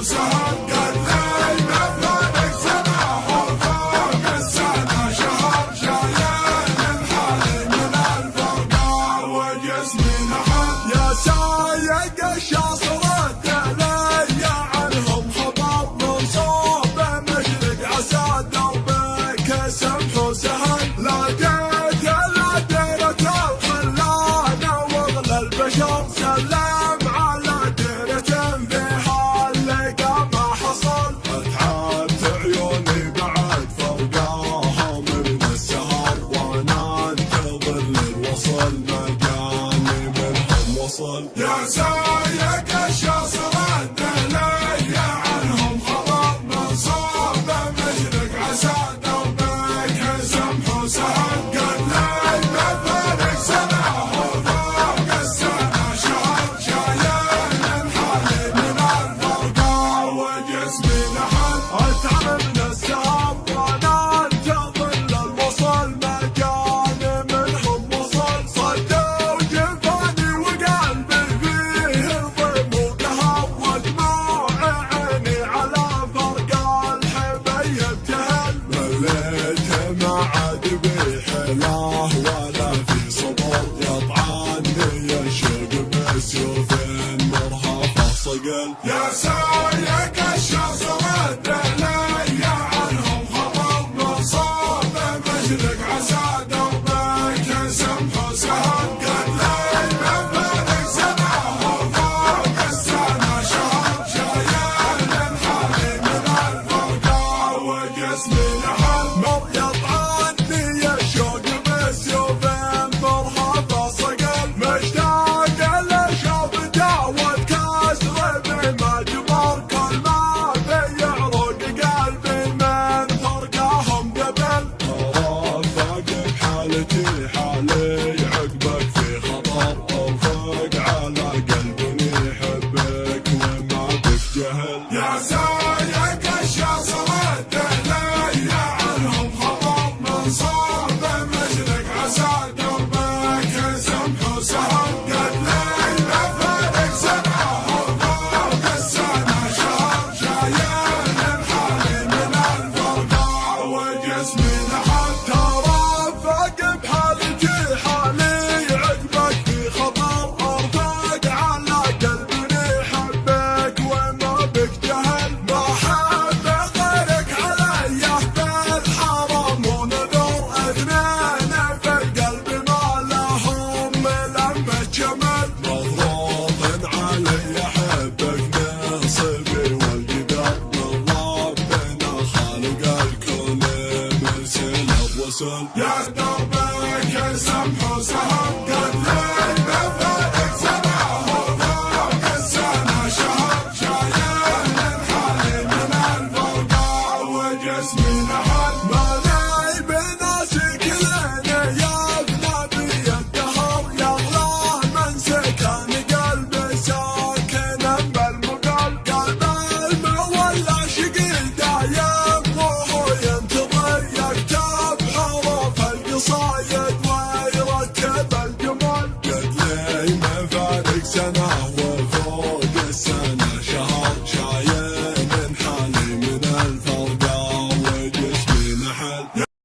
وسهل قال لي مثلك سماح وفوق السنة شهر شايل الحالي من الفرقة وجسمي نحل يا سايق الشاصر الدلي عنهم خبر من صوب مشرق عسى دربك سمح وسهل لقيت الديرة الخلانة واغلى البشر سلم على ديرة فيها اللقى ما حصل اتعبت عيوني بعد فرقاها من السهر وانا انتظر للوصل ما جاني منهم وصل يا سايق الشاصر الدلي عنهم خبر من صوب مشرق عسى دربك سمح وسهل قال لي مثلك سماح وفوق السنة شهر شايل الحالي من الفرقة وجسمي نحل اتعب من السهر وانا انتظر للوصل ما جاني منهم وصل صدوا جفاني وقلبي فيه ضيم وقهر ودموع عيني على فرقة الحبي ابتهل مليت ما عاد بي حلاه ولا في صبر يطعني الشوق بسيوف مرهفه صقل يا سايق الشاصر الدلي عنهم خبر من صوب مشرق عسى دربك سمح وسهل قال لي مثلك سماح وفوق السنة شهر شايل الحالي من الفرقة وجسمي نحل مر يطعني الشوق بسيوف مرهفه صقل مشتاق لشوفته والكسر بما جبر كل ما بيعرق قلبي من فرقاهم قبل رافق بحالتي حالي عقبك في خطر اوفق على قلبي يحبك وما بك جهل يا سايق الشاصر الدلي عنهم خبر من صوب مشرق عسى دربك سمح وسهل قال لي مثلك سماح وفوق السنة شهر شايل الحالي من الفرقة وجسمي نحل ترافق بحالتي حالي عقبك في خطر ارفق على قلبي يحبك وما بك جهل ما حب غيرك علي بالحرام ونذر اثنين في القلب ما لهم لمة جمل مضروب علي احبك نصيبي والقدر من ربنا خالق الكون مرسل الرسل يا